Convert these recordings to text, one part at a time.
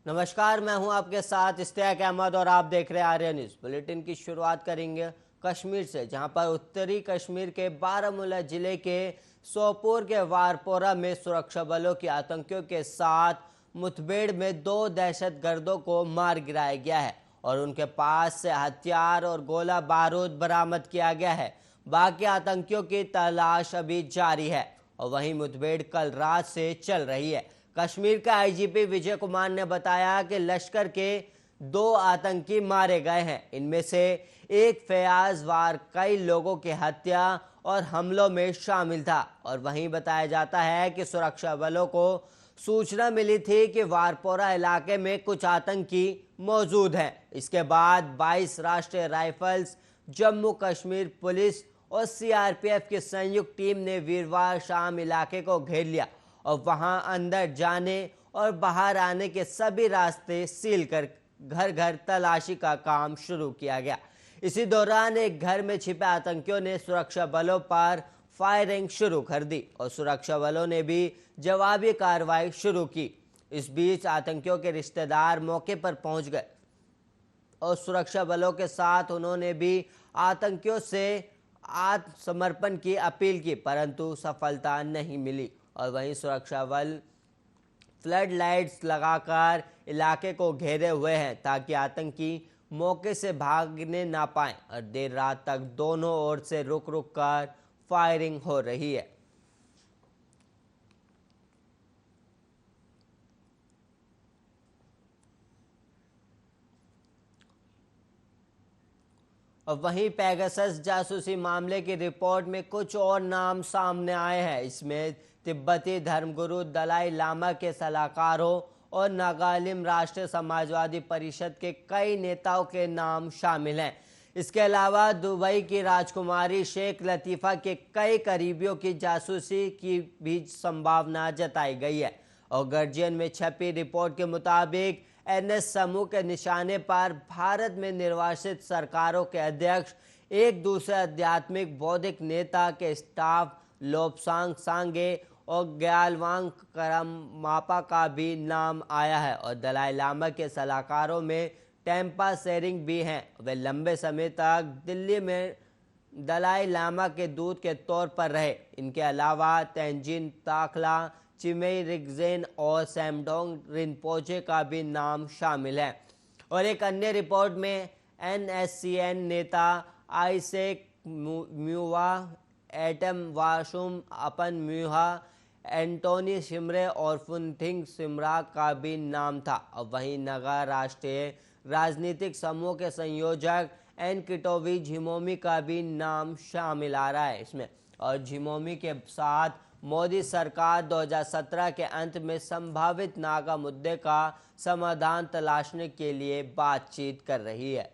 नमस्कार, मैं हूं आपके साथ इश्तियाक अहमद और आप देख रहे हैं आर्या न्यूज बुलेटिन की शुरुआत करेंगे कश्मीर से, जहां पर उत्तरी कश्मीर के बारामूला जिले के सोपोर के वारपोरा में सुरक्षा बलों की आतंकियों के साथ मुठभेड़ में 2 दहशतगर्दों को मार गिराया गया है और उनके पास से हथियार और गोला बारूद बरामद किया गया है। बाकी आतंकियों की तलाश अभी जारी है और वहीं मुठभेड़ कल रात से चल रही है। कश्मीर का आईजीपी विजय कुमार ने बताया कि लश्कर के 2 आतंकी मारे गए हैं। इनमें से एक फयाज वार कई लोगों की हत्या और हमलों में शामिल था और वहीं बताया जाता है कि सुरक्षा बलों को सूचना मिली थी कि वारपोरा इलाके में कुछ आतंकी मौजूद हैं। इसके बाद 22 राष्ट्रीय राइफल्स, जम्मू कश्मीर पुलिस और सीआरपीएफ की संयुक्त टीम ने वीरवार शाम इलाके को घेर लिया और वहां अंदर जाने और बाहर आने के सभी रास्ते सील कर घर घर तलाशी का काम शुरू किया गया। इसी दौरान एक घर में छिपे आतंकियों ने सुरक्षा बलों पर फायरिंग शुरू कर दी और सुरक्षा बलों ने भी जवाबी कार्रवाई शुरू की। इस बीच आतंकियों के रिश्तेदार मौके पर पहुंच गए और सुरक्षा बलों के साथ उन्होंने भी आतंकियों से आत्मसमर्पण की अपील की, परंतु सफलता नहीं मिली और वहीं सुरक्षा बल फ्लड लाइट्स लगाकर इलाके को घेरे हुए हैं ताकि आतंकी मौके से भागने ना पाएं और देर रात तक दोनों ओर से रुक रुक कर फायरिंग हो रही है। और वहीं पेगासस जासूसी मामले की रिपोर्ट में कुछ और नाम सामने आए हैं। इसमें तिब्बती धर्मगुरु दलाई लामा के सलाहकारों और नागालिम राष्ट्रीय समाजवादी परिषद के कई नेताओं के नाम शामिल हैं। इसके अलावा दुबई की राजकुमारी शेख लतीफ़ा के कई करीबियों की जासूसी की भी संभावना जताई गई है और गार्जियन में छपी रिपोर्ट के मुताबिक एनएस समूह के निशाने पर भारत में निर्वासित सरकारों के अध्यक्ष, एक दूसरे आध्यात्मिक बौद्धिक नेता के स्टाफ लोब्सांग सांगे और ग्यालवांग करमापा का भी नाम आया है और दलाई लामा के सलाहकारों में टेम्पा सेरिंग भी हैं। वे लंबे समय तक दिल्ली में दलाई लामा के दूत के तौर पर रहे। इनके अलावा तेंजिन ताकला, चिमेई रिगजेन और सैमडोंग रिनपोचे का भी नाम शामिल है और एक अन्य रिपोर्ट में एनएससीएन नेता आइसेक म्यूवा, एटम वाशुम अपन म्यूहा, एंटोनी शिमरे और फुनथिंग सिमरा का भी नाम था और वहीं नगा राष्ट्रीय राजनीतिक समूह के संयोजक एन किटोवी झिमोमी का भी नाम शामिल आ रहा है इसमें। और झिमोमी के साथ मोदी सरकार 2017 के अंत में संभावित नागा मुद्दे का समाधान तलाशने के लिए बातचीत कर रही है।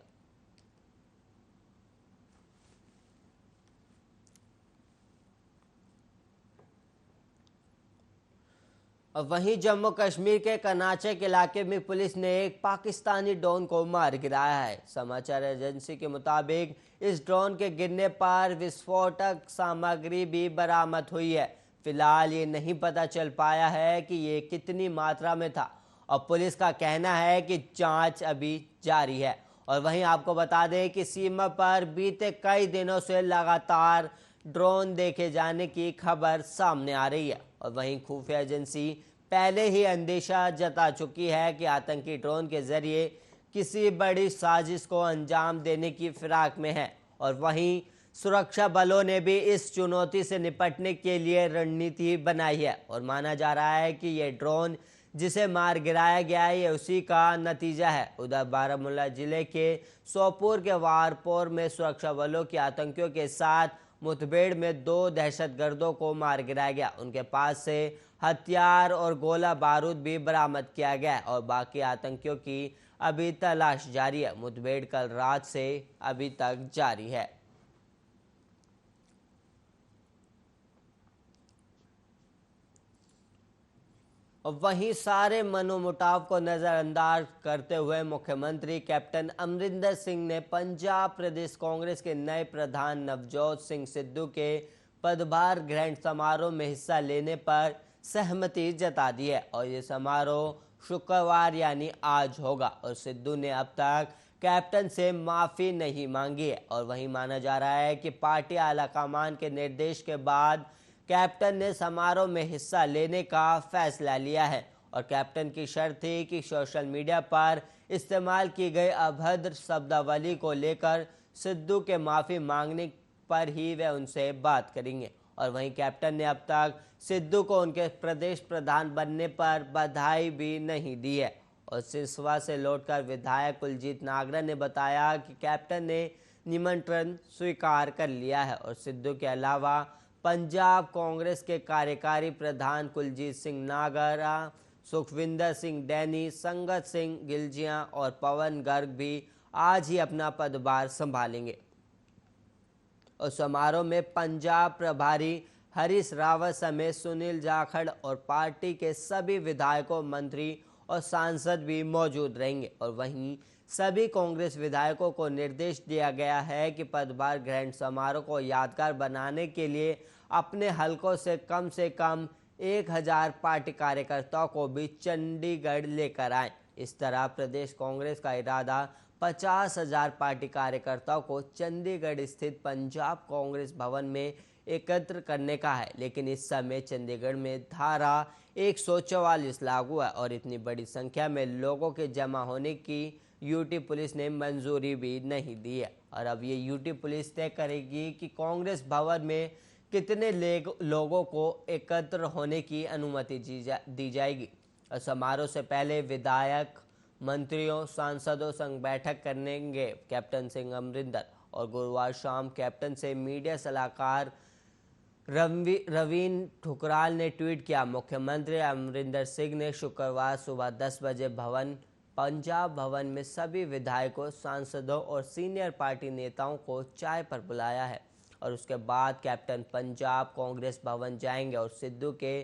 और वहीं जम्मू कश्मीर के कर्नाचक इलाके में पुलिस ने एक पाकिस्तानी ड्रोन को मार गिराया है। समाचार एजेंसी के मुताबिक इस ड्रोन के गिरने पर विस्फोटक सामग्री भी बरामद हुई है। फिलहाल ये नहीं पता चल पाया है कि ये कितनी मात्रा में था और पुलिस का कहना है कि जांच अभी जारी है। और वहीं आपको बता दें कि सीमा पर बीते कई दिनों से लगातार ड्रोन देखे जाने की खबर सामने आ रही है और वहीं खुफिया एजेंसी पहले ही अंदेशा जता चुकी है कि आतंकी ड्रोन के जरिए किसी बड़ी साजिश को अंजाम देने की फिराक में है। और वहीं सुरक्षा बलों ने भी इस चुनौती से निपटने के लिए रणनीति बनाई है और माना जा रहा है कि ये ड्रोन जिसे मार गिराया गया है ये उसी का नतीजा है। उधर बारामूला जिले के सोपोर के वारपोर में सुरक्षा बलों की आतंकियों के साथ मुठभेड़ में 2 दहशतगर्दों को मार गिराया गया। उनके पास से हथियार और गोला बारूद भी बरामद किया गया और बाकी आतंकियों की अभी तलाश जारी है। मुठभेड़ कल रात से अभी तक जारी है। और वहीं सारे मनोमुटाव को नजरअंदाज करते हुए मुख्यमंत्री कैप्टन अमरिंदर सिंह ने पंजाब प्रदेश कांग्रेस के नए प्रधान नवजोत सिंह सिद्धू के पदभार ग्रहण समारोह में हिस्सा लेने पर सहमति जता दी है और ये समारोह शुक्रवार यानी आज होगा। और सिद्धू ने अब तक कैप्टन से माफी नहीं मांगी है। और वहीं माना जा रहा है कि पार्टी आलाकमान के निर्देश के बाद कैप्टन ने समारोह में हिस्सा लेने का फैसला लिया है। और कैप्टन की शर्त थी कि सोशल मीडिया पर इस्तेमाल की गई अभद्र शब्दावली को लेकर सिद्धू के माफी मांगने पर ही वे उनसे बात करेंगे। और वहीं कैप्टन ने अब तक सिद्धू को उनके प्रदेश प्रधान बनने पर बधाई भी नहीं दी है। और सिसवा से लौटकर विधायक कुलजीत नागरा ने बताया कि कैप्टन ने निमंत्रण स्वीकार कर लिया है। और सिद्धू के अलावा पंजाब कांग्रेस के कार्यकारी प्रधान कुलजीत सिंह नागरा, सुखविंदर सिंह डैनी, संगत सिंह गिलजिया और पवन गर्ग भी आज ही अपना पदभार संभालेंगे। और समारोह में पंजाब प्रभारी हरीश रावत समेत सुनील जाखड़ और पार्टी के सभी विधायकों, मंत्री और सांसद भी मौजूद रहेंगे। और वहीं सभी कांग्रेस विधायकों को निर्देश दिया गया है कि पदभार ग्रहण समारोह को यादगार बनाने के लिए अपने हलकों से कम 1000 पार्टी कार्यकर्ताओं को भी चंडीगढ़ लेकर आएं। इस तरह प्रदेश कांग्रेस का इरादा 50,000 पार्टी कार्यकर्ताओं को चंडीगढ़ स्थित पंजाब कांग्रेस भवन में एकत्र करने का है। लेकिन इस समय चंडीगढ़ में धारा 144 लागू है और इतनी बड़ी संख्या में लोगों के जमा होने की यूटी पुलिस ने मंजूरी भी नहीं दी है। और अब ये यूटी पुलिस तय करेगी कि कांग्रेस भवन में कितने लोगों को एकत्र होने की अनुमति दी जाएगी। और समारोह से पहले विधायक, मंत्रियों, सांसदों संग बैठक करेंगे कैप्टन सिंह अमरिंदर। और गुरुवार शाम कैप्टन से मीडिया सलाहकार रवीन ठुकराल ने ट्वीट किया। मुख्यमंत्री अमरिंदर सिंह ने शुक्रवार सुबह 10 बजे पंजाब भवन में सभी विधायकों, सांसदों और सीनियर पार्टी नेताओं को चाय पर बुलाया है। और उसके बाद कैप्टन पंजाब कांग्रेस भवन जाएंगे और सिद्धू के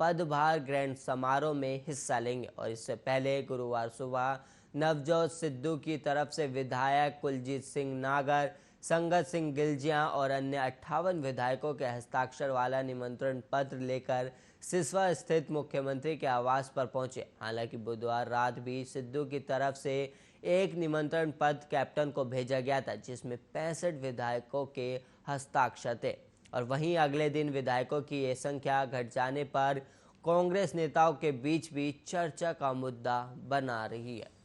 पदभार ग्रहण समारोह में हिस्सा लेंगे। और इससे पहले गुरुवार सुबह नवजोत सिद्धू की तरफ से विधायक कुलजीत सिंह नागर, संगत सिंह गिलजिया और अन्य 58 विधायकों के हस्ताक्षर वाला निमंत्रण पत्र लेकर सिसवा स्थित मुख्यमंत्री के आवास पर पहुंचे। हालांकि बुधवार रात भी सिद्धू की तरफ से एक निमंत्रण पत्र कैप्टन को भेजा गया था जिसमें 65 विधायकों के हस्ताक्षर थे। और वहीं अगले दिन विधायकों की ये संख्या घट जाने पर कांग्रेस नेताओं के बीच भी चर्चा का मुद्दा बना रही है।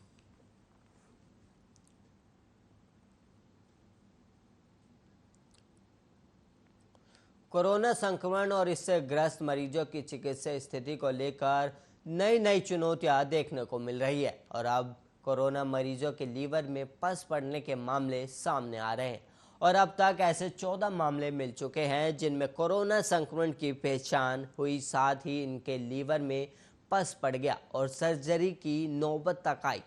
कोरोना संक्रमण और इससे ग्रस्त मरीजों की चिकित्सा स्थिति को लेकर नई चुनौतियां देखने को मिल रही है। और अब कोरोना मरीजों के लीवर में पस पड़ने के मामले सामने आ रहे हैं। और अब तक ऐसे 14 मामले मिल चुके हैं जिनमें कोरोना संक्रमण की पहचान हुई, साथ ही इनके लीवर में पस पड़ गया और सर्जरी की नौबत तक आई।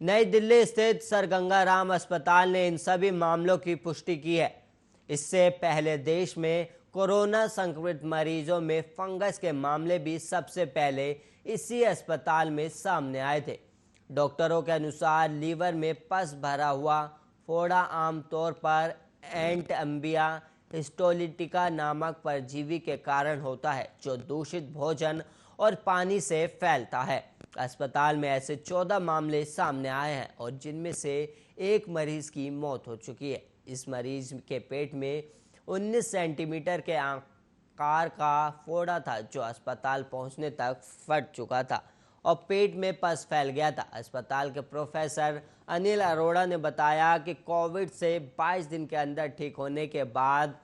नई दिल्ली स्थित सर गंगाराम अस्पताल ने इन सभी मामलों की पुष्टि की है। इससे पहले देश में कोरोना संक्रमित मरीजों में फंगस के मामले भी सबसे पहले इसी अस्पताल में सामने आए थे। डॉक्टरों के अनुसार लीवर में पस भरा हुआ फोड़ा आमतौर पर एंटअम्बिया हिस्टोलिटिका नामक परजीवी के कारण होता है जो दूषित भोजन और पानी से फैलता है। अस्पताल में ऐसे 14 मामले सामने आए हैं और जिनमें से एक मरीज की मौत हो चुकी है। इस मरीज के पेट में 19 सेंटीमीटर के आकार का फोड़ा था जो अस्पताल पहुंचने तक फट चुका था और पेट में पस फैल गया था। अस्पताल के प्रोफेसर अनिल अरोड़ा ने बताया कि कोविड से 22 दिन के अंदर ठीक होने के बाद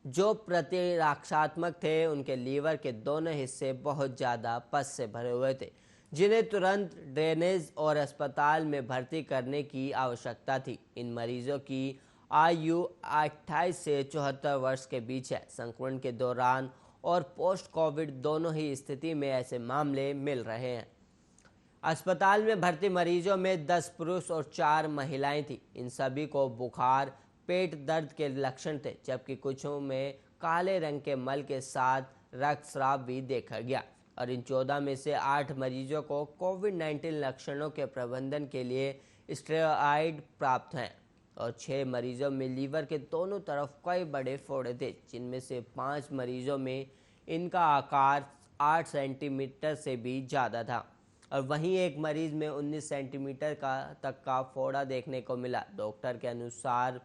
जो प्रतिरक्षात्मक थे उनके लीवर के दोनों हिस्से बहुत ज़्यादा पस से भरे हुए थे जिन्हें तुरंत ड्रेनेज और अस्पताल में भर्ती करने की आवश्यकता थी। इन मरीजों की आयु 28 से 74 वर्ष के बीच है। संक्रमण के दौरान और पोस्ट कोविड दोनों ही स्थिति में ऐसे मामले मिल रहे हैं। अस्पताल में भर्ती मरीजों में 10 पुरुष और 4 महिलाएं थी। इन सभी को बुखार, पेट दर्द के लक्षण थे जबकि कुछों में काले रंग के मल के साथ रक्तस्राव भी देखा गया। और इन 14 में से 8 मरीजों को कोविड-19 लक्षणों के प्रबंधन के लिए स्टेरॉइड प्राप्त हैं और 6 मरीजों में लीवर के दोनों तरफ कई बड़े फोड़े थे जिनमें से 5 मरीजों में इनका आकार 8 सेंटीमीटर से भी ज़्यादा था। और वहीं एक मरीज में 19 सेंटीमीटर का तक का फोड़ा देखने को मिला। डॉक्टर के अनुसार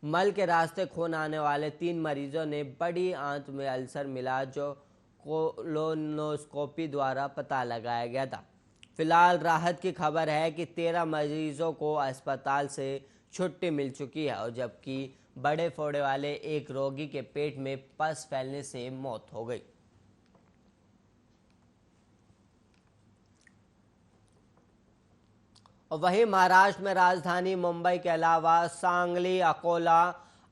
मल के रास्ते खून आने वाले 3 मरीजों ने बड़ी आंत में अल्सर मिला, जो कोलोनोस्कोपी द्वारा पता लगाया गया था। फिलहाल राहत की खबर है कि 13 मरीजों को अस्पताल से छुट्टी मिल चुकी है, और जबकि बड़े फोड़े वाले एक रोगी के पेट में पस फैलने से मौत हो गई। और वहीं महाराष्ट्र में राजधानी मुंबई के अलावा सांगली, अकोला,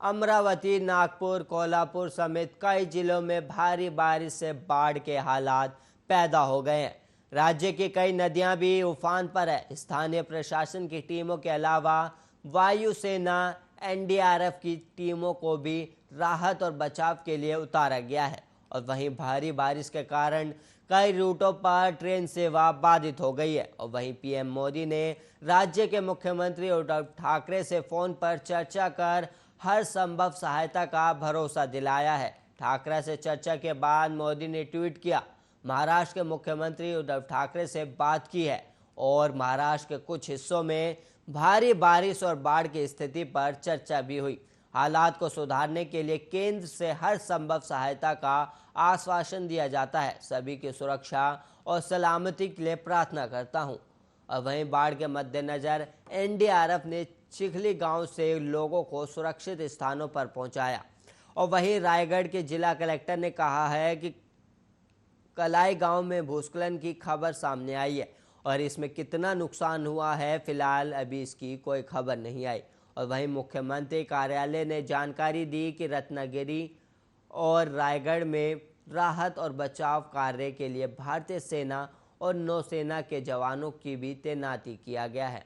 अमरावती, नागपुर, कोल्हापुर समेत कई जिलों में भारी बारिश से बाढ़ के हालात पैदा हो गए हैं। राज्य की कई नदियां भी उफान पर है। स्थानीय प्रशासन की टीमों के अलावा वायुसेना, एनडीआरएफ की टीमों को भी राहत और बचाव के लिए उतारा गया है। और वहीं भारी बारिश के कारण कई रूटों पर ट्रेन सेवा बाधित हो गई है। और वहीं पीएम मोदी ने राज्य के मुख्यमंत्री उद्धव ठाकरे से फोन पर चर्चा कर हर संभव सहायता का भरोसा दिलाया है। ठाकरे से चर्चा के बाद मोदी ने ट्वीट किया, महाराष्ट्र के मुख्यमंत्री उद्धव ठाकरे से बात की है और महाराष्ट्र के कुछ हिस्सों में भारी बारिश और बाढ़ की स्थिति पर चर्चा भी हुई। हालात को सुधारने के लिए केंद्र से हर संभव सहायता का आश्वासन दिया जाता है। सभी की सुरक्षा और सलामती के लिए प्रार्थना करता हूं। और वहीं बाढ़ के मद्देनजर एनडीआरएफ ने चिखली गांव से लोगों को सुरक्षित स्थानों पर पहुंचाया। और वहीं रायगढ़ के जिला कलेक्टर ने कहा है कि कलाई गांव में भूस्खलन की खबर सामने आई है, और इसमें कितना नुकसान हुआ है फिलहाल अभी इसकी कोई खबर नहीं आई। और वहीं मुख्यमंत्री कार्यालय ने जानकारी दी कि रत्नागिरी और रायगढ़ में राहत और बचाव कार्य के लिए भारतीय सेना और नौसेना के जवानों की भी तैनाती किया गया है।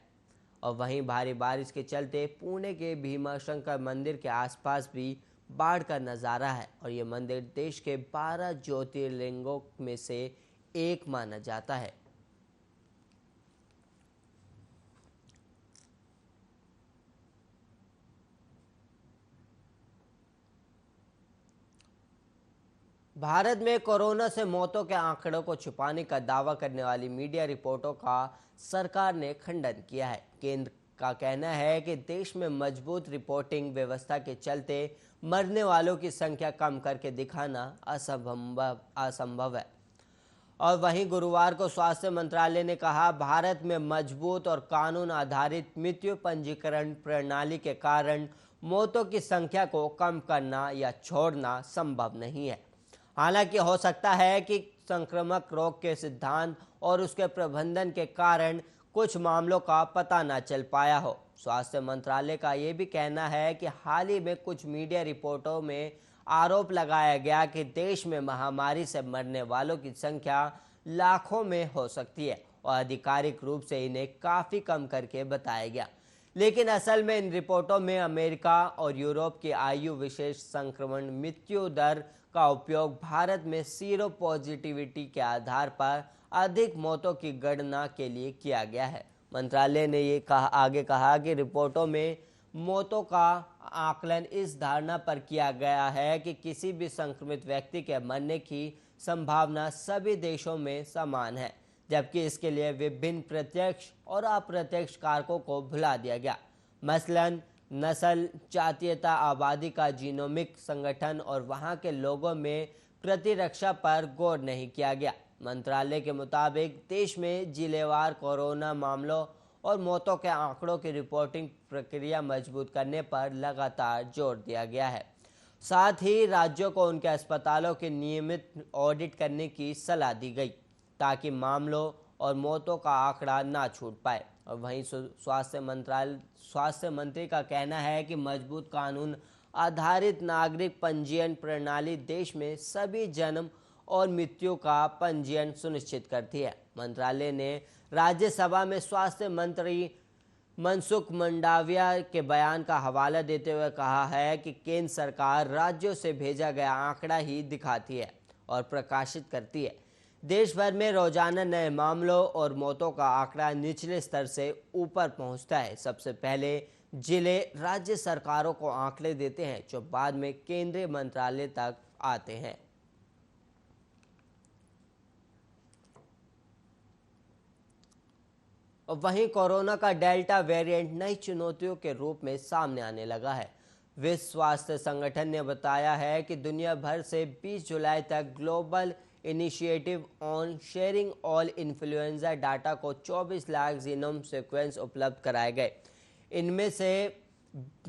और वहीं भारी बारिश के चलते पुणे के भीमाशंकर मंदिर के आसपास भी बाढ़ का नज़ारा है, और ये मंदिर देश के 12 ज्योतिर्लिंगों में से एक माना जाता है। भारत में कोरोना से मौतों के आंकड़ों को छुपाने का दावा करने वाली मीडिया रिपोर्टों का सरकार ने खंडन किया है। केंद्र का कहना है कि देश में मजबूत रिपोर्टिंग व्यवस्था के चलते मरने वालों की संख्या कम करके दिखाना असंभव है। और वहीं गुरुवार को स्वास्थ्य मंत्रालय ने कहा, भारत में मजबूत और कानून आधारित मृत्यु पंजीकरण प्रणाली के कारण मौतों की संख्या को कम करना या छोड़ना संभव नहीं है। हालांकि हो सकता है कि संक्रामक रोग के सिद्धांत और उसके प्रबंधन के कारण कुछ मामलों का पता न चल पाया हो। स्वास्थ्य मंत्रालय का ये भी कहना है कि हाल ही में कुछ मीडिया रिपोर्टों में आरोप लगाया गया कि देश में महामारी से मरने वालों की संख्या लाखों में हो सकती है, और आधिकारिक रूप से इन्हें काफ़ी कम करके बताया गया। लेकिन असल में इन रिपोर्टों में अमेरिका और यूरोप की आयु विशेष संक्रमण मृत्यु दर का उपयोग भारत में सीरो पॉजिटिविटी के आधार पर अधिक मौतों की गणना के लिए किया गया है। मंत्रालय ने ये आगे कहा कि रिपोर्टों में मौतों का आकलन इस धारणा पर किया गया है कि किसी भी संक्रमित व्यक्ति के मरने की संभावना सभी देशों में समान है, जबकि इसके लिए विभिन्न प्रत्यक्ष और अप्रत्यक्ष कारकों को भुला दिया गया। मसलन नस्ल, जातीयता, आबादी का जीनोमिक संगठन और वहां के लोगों में प्रतिरक्षा पर गौर नहीं किया गया। मंत्रालय के मुताबिक देश में जिलेवार कोरोना मामलों और मौतों के आंकड़ों की रिपोर्टिंग प्रक्रिया मजबूत करने पर लगातार जोर दिया गया है। साथ ही राज्यों को उनके अस्पतालों के नियमित ऑडिट करने की सलाह दी गई, ताकि मामलों और मौतों का आंकड़ा ना छूट पाए। और वहीं स्वास्थ्य मंत्री का कहना है कि मजबूत कानून आधारित नागरिक पंजीयन प्रणाली देश में सभी जन्म और मृत्यु का पंजीयन सुनिश्चित करती है। मंत्रालय ने राज्यसभा में स्वास्थ्य मंत्री मनसुख मंडाविया के बयान का हवाला देते हुए कहा है कि केंद्र सरकार राज्यों से भेजा गया आंकड़ा ही दिखाती है और प्रकाशित करती है। देश भर में रोजाना नए मामलों और मौतों का आंकड़ा निचले स्तर से ऊपर पहुंचता है। सबसे पहले जिले राज्य सरकारों को आंकड़े देते हैं, जो बाद में केंद्रीय मंत्रालय तक आते हैं। और वहीं कोरोना का डेल्टा वेरिएंट नई चुनौतियों के रूप में सामने आने लगा है। विश्व स्वास्थ्य संगठन ने बताया है कि दुनिया भर से 20 जुलाई तक global initiative on sharing all influenza data को 24 लाख जीनोम सीक्वेंस उपलब्ध कराए गए। इनमें से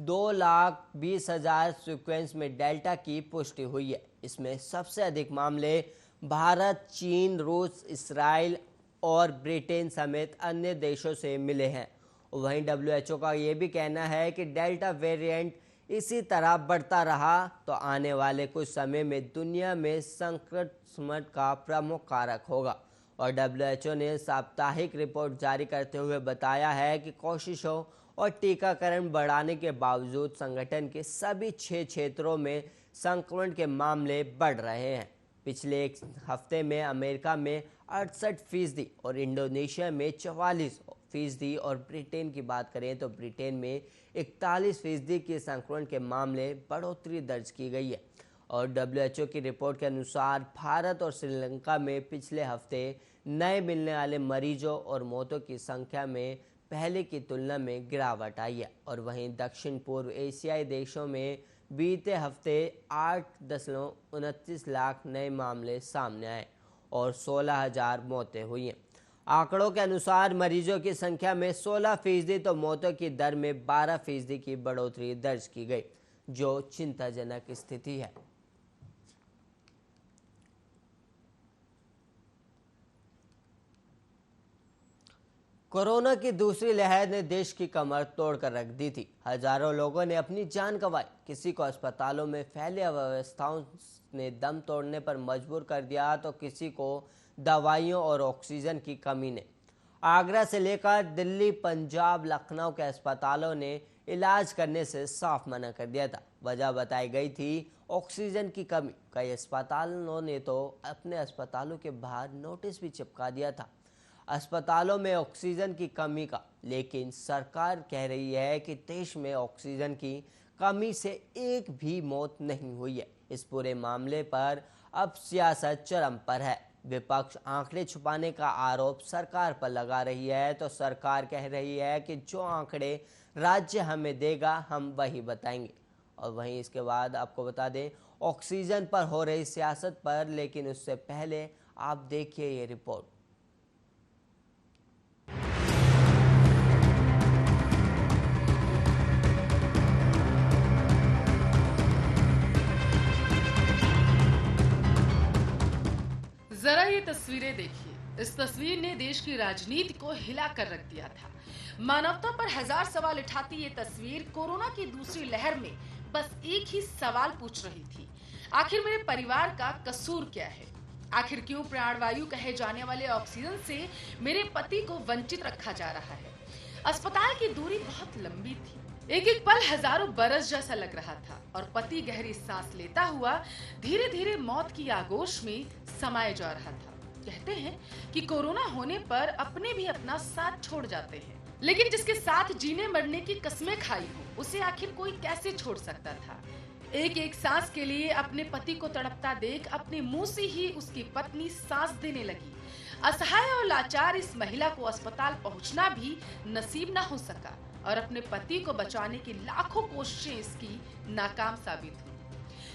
2,20,000 सीक्वेंस में डेल्टा की पुष्टि हुई है। इसमें सबसे अधिक मामले भारत, चीन, रूस, इसराइल और ब्रिटेन समेत अन्य देशों से मिले हैं। वहीं WHO का ये भी कहना है कि डेल्टा वेरिएंट इसी तरह बढ़ता रहा तो आने वाले कुछ समय में दुनिया में संक्रमण का प्रमुख कारक होगा। और WHO ने साप्ताहिक रिपोर्ट जारी करते हुए बताया है कि कोशिशों और टीकाकरण बढ़ाने के बावजूद संगठन के सभी 6 क्षेत्रों में संक्रमण के मामले बढ़ रहे हैं। पिछले एक हफ्ते में अमेरिका में 68% और इंडोनेशिया में 44% और ब्रिटेन की बात करें तो ब्रिटेन में 41% की संक्रमण के मामले बढ़ोतरी दर्ज की गई है। और WHO की रिपोर्ट के अनुसार भारत और श्रीलंका में पिछले हफ्ते नए मिलने वाले मरीजों और मौतों की संख्या में पहले की तुलना में गिरावट आई है। और वहीं दक्षिण पूर्व एशियाई देशों में बीते हफ्ते 8.29 लाख नए मामले सामने आए और 16,000 मौतें हुई हैं। आंकड़ों के अनुसार मरीजों की संख्या में 16% तो मौतों की दर में 12% की बढ़ोतरी दर्ज की गई, जो चिंताजनक स्थिति है। कोरोना की दूसरी लहर ने देश की कमर तोड़कर रख दी थी। हजारों लोगों ने अपनी जान गंवाई। किसी को अस्पतालों में फैले अव्यवस्थाओं ने दम तोड़ने पर मजबूर कर दिया तो किसी को दवाइयों और ऑक्सीजन की कमी ने। आगरा से लेकर दिल्ली, पंजाब, लखनऊ के अस्पतालों ने इलाज करने से साफ मना कर दिया था। वजह बताई गई थी ऑक्सीजन की कमी। कई अस्पतालों ने तो अपने अस्पतालों के बाहर नोटिस भी चिपका दिया था अस्पतालों में ऑक्सीजन की कमी का। लेकिन सरकार कह रही है कि देश में ऑक्सीजन की कमी से एक भी मौत नहीं हुई है। इस पूरे मामले पर अब सियासत चरम पर है। विपक्ष आंकड़े छुपाने का आरोप सरकार पर लगा रही है तो सरकार कह रही है कि जो आंकड़े राज्य हमें देगा हम वही बताएंगे। और वहीं इसके बाद आपको बता दें ऑक्सीजन पर हो रही सियासत पर, लेकिन उससे पहले आप देखिए ये रिपोर्ट। जरा ये तस्वीरें देखिए। इस तस्वीर ने देश की राजनीति को हिला कर रख दिया था। मानवता पर हजार सवाल उठाती ये तस्वीर कोरोना की दूसरी लहर में बस एक ही सवाल पूछ रही थी, आखिर मेरे परिवार का कसूर क्या है? आखिर क्यों प्राणवायु कहे जाने वाले ऑक्सीजन से मेरे पति को वंचित रखा जा रहा है? अस्पताल की दूरी बहुत लंबी थी। एक एक पल हजारों बरस जैसा लग रहा था और पति गहरी सांस लेता हुआ धीरे धीरे मौत की आगोश में समाये जा रहा था। कहते हैं कि कोरोना होने पर अपने भी अपना साथ छोड़ जाते हैं, लेकिन जिसके साथ जीने मरने की कसमें खाई हो उसे आखिर कोई कैसे छोड़ सकता था? एक एक सांस के लिए अपने पति को तड़पता देख अपने मुंह से ही उसकी पत्नी सांस देने लगी। असहाय और लाचार इस महिला को अस्पताल पहुंचना भी नसीब न हो सका और अपने पति को बचाने की लाखों कोशिशें इसकी नाकाम साबित हुई।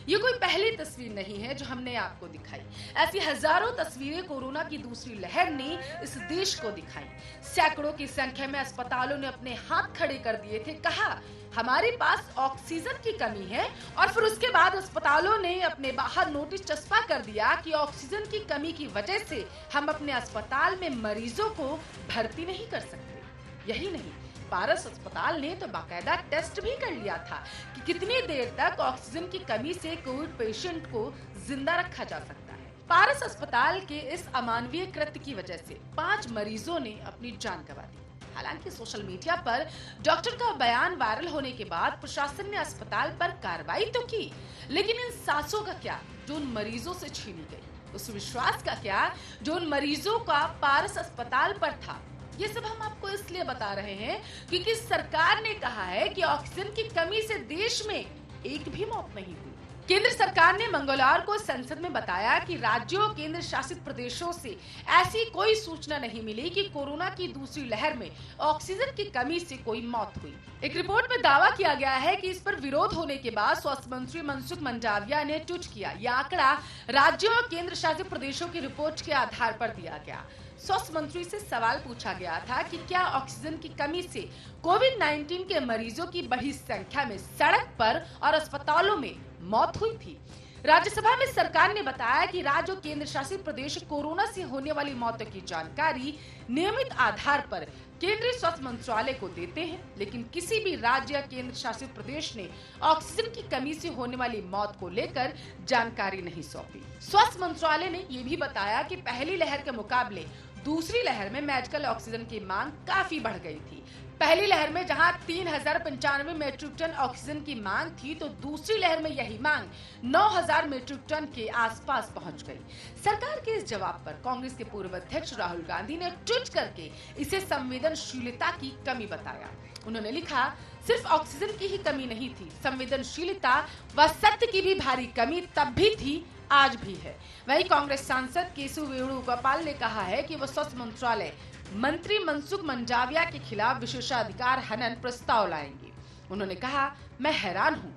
ये कोई पहली तस्वीर नहीं है जो हमने आपको दिखाई। ऐसी हजारों तस्वीरें कोरोना की दूसरी लहर ने इस देश को दिखाई। सैकड़ों की संख्या में अस्पतालों ने अपने हाथ खड़े कर दिए थे, कहा हमारे पास ऑक्सीजन की कमी है, और फिर उसके बाद अस्पतालों ने अपने बाहर नोटिस चस्पा कर दिया कि ऑक्सीजन की कमी की वजह से हम अपने अस्पताल में मरीजों को भर्ती नहीं कर सकते। यही नहीं, पारस अस्पताल ने तो बाकायदा टेस्ट भी कर लिया था कि कितनी देर तक ऑक्सीजन की कमी से कोविड पेशेंट को जिंदा रखा जा सकता है। पारस अस्पताल के इस अमानवीय कृत्य की वजह से 5 मरीजों ने अपनी जान गंवा दी। हालांकि सोशल मीडिया पर डॉक्टर का बयान वायरल होने के बाद प्रशासन ने अस्पताल पर कार्रवाई तो की, लेकिन इन सांसों का क्या जो उन मरीजों से छीनी गई? उस विश्वास का क्या जो उन मरीजों का पारस अस्पताल पर था? ये सब हम आपको इसलिए बता रहे हैं क्योंकि सरकार ने कहा है कि ऑक्सीजन की कमी से देश में एक भी मौत नहीं हुई। केंद्र सरकार ने मंगलवार को संसद में बताया कि राज्यों और केंद्र शासित प्रदेशों से ऐसी कोई सूचना नहीं मिली कि कोरोना की दूसरी लहर में ऑक्सीजन की कमी से कोई मौत हुई। एक रिपोर्ट में दावा किया गया है कि इस पर विरोध होने के बाद स्वास्थ्य मंत्री मनसुख मंडाविया ने ट्वीट किया। यह आंकड़ा राज्यों और केंद्र शासित प्रदेशों की रिपोर्ट के आधार पर दिया गया। स्वास्थ्य मंत्री से सवाल पूछा गया था कि क्या ऑक्सीजन की कमी से कोविड-19 के मरीजों की बड़ी संख्या में सड़क पर और अस्पतालों में मौत हुई थी। राज्यसभा में सरकार ने बताया कि राज्य और केंद्र शासित प्रदेश कोरोना से होने वाली मौतों की जानकारी नियमित आधार पर केंद्रीय स्वास्थ्य मंत्रालय को देते हैं, लेकिन किसी भी राज्य या केंद्र शासित प्रदेश ने ऑक्सीजन की कमी से होने वाली मौत को लेकर जानकारी नहीं सौंपी। स्वास्थ्य मंत्रालय ने ये भी बताया कि पहली लहर के मुकाबले दूसरी लहर में मेडिकल ऑक्सीजन की मांग काफी बढ़ गई थी। पहली लहर में जहां 3095 मीट्रिक टन ऑक्सीजन की मांग थी, तो दूसरी लहर में यही मांग 9000 मीट्रिक टन के आसपास पहुंच गई। सरकार के इस जवाब पर कांग्रेस के पूर्व अध्यक्ष राहुल गांधी ने ट्वीट करके इसे संवेदनशीलता की कमी बताया। उन्होंने लिखा, सिर्फ ऑक्सीजन की ही कमी नहीं थी, संवेदनशीलता व सत्य की भी भारी कमी तब भी थी, आज भी है। वहीं कांग्रेस सांसद केशव वेणुगोपाल ने कहा है कि वो स्वास्थ्य मंत्रालय मंत्री मनसुख मंडाविया के खिलाफ विशेषाधिकार हनन प्रस्ताव लाएंगे। उन्होंने कहा, मैं हैरान हूँ,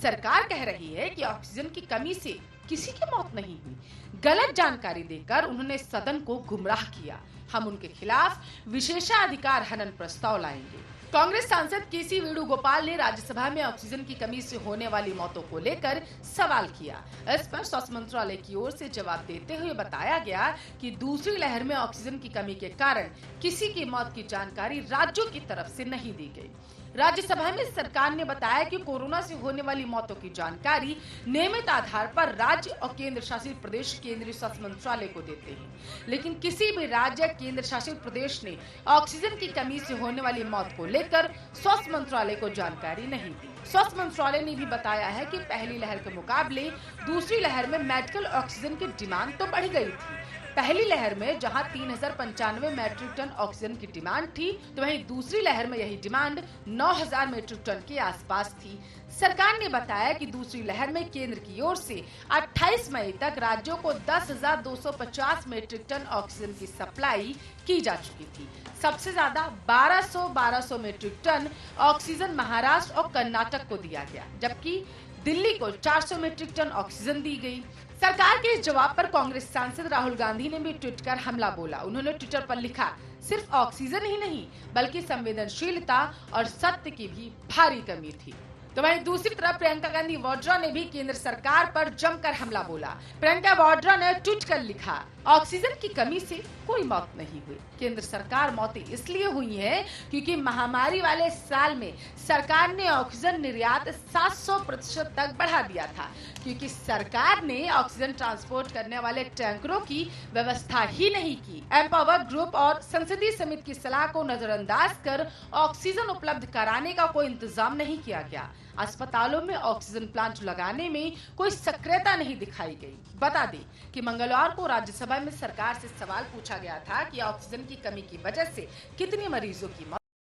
सरकार कह रही है कि ऑक्सीजन की कमी से किसी की मौत नहीं हुई। गलत जानकारी देकर उन्होंने सदन को गुमराह किया। हम उनके खिलाफ विशेषाधिकार हनन प्रस्ताव लाएंगे। कांग्रेस सांसद केसी वेणुगोपाल ने राज्यसभा में ऑक्सीजन की कमी से होने वाली मौतों को लेकर सवाल किया। इस पर स्वास्थ्य मंत्रालय की ओर से जवाब देते हुए बताया गया कि दूसरी लहर में ऑक्सीजन की कमी के कारण किसी की मौत की जानकारी राज्यों की तरफ से नहीं दी गई। राज्यसभा में सरकार ने बताया कि कोरोना से होने वाली मौतों की जानकारी नियमित आधार पर राज्य और केंद्र शासित प्रदेश केंद्रीय स्वास्थ्य मंत्रालय को देते हैं, लेकिन किसी भी राज्य केंद्र शासित प्रदेश ने ऑक्सीजन की कमी से होने वाली मौत को लेकर स्वास्थ्य मंत्रालय को जानकारी नहीं दी। स्वास्थ्य मंत्रालय ने भी बताया है कि पहली लहर के मुकाबले दूसरी लहर में मेडिकल ऑक्सीजन की डिमांड तो बढ़ गई थी। पहली लहर में जहां 3095 मीट्रिक टन ऑक्सीजन की डिमांड थी, तो वहीं दूसरी लहर में यही डिमांड 9000 मीट्रिक टन के आसपास थी। सरकार ने बताया कि दूसरी लहर में केंद्र की ओर से 28 मई तक राज्यों को 10,250 मीट्रिक टन ऑक्सीजन की सप्लाई की जा चुकी थी। सबसे ज्यादा 1200 मीट्रिक टन ऑक्सीजन महाराष्ट्र और कर्नाटक को दिया गया, जबकि दिल्ली को 400 मीट्रिक टन ऑक्सीजन दी गई। सरकार के इस जवाब पर कांग्रेस सांसद राहुल गांधी ने भी ट्वीट कर हमला बोला। उन्होंने ट्विटर पर लिखा, सिर्फ ऑक्सीजन ही नहीं बल्कि संवेदनशीलता और सत्य की भी भारी कमी थी। तो वहीं दूसरी तरफ प्रियंका गांधी वाड्रा ने भी केंद्र सरकार पर जमकर हमला बोला। प्रियंका वाड्रा ने ट्वीट कर लिखा, ऑक्सीजन की कमी से कोई मौत नहीं हुई। केंद्र सरकार मौतें इसलिए हुई हैं क्योंकि महामारी वाले साल में सरकार ने ऑक्सीजन निर्यात 700% तक बढ़ा दिया था, क्योंकि सरकार ने ऑक्सीजन ट्रांसपोर्ट करने वाले टैंकरों की व्यवस्था ही नहीं की। एम्पावर ग्रुप और संसदीय समिति की सलाह को नजरअंदाज कर ऑक्सीजन उपलब्ध कराने का कोई इंतजाम नहीं किया गया। अस्पतालों में ऑक्सीजन प्लांट लगाने में कोई सक्रियता नहीं दिखाई गई। बता दें कि मंगलवार को राज्यसभा में सरकार से सवाल पूछा गया था कि ऑक्सीजन की कमी की वजह से कितने मरीजों की मौत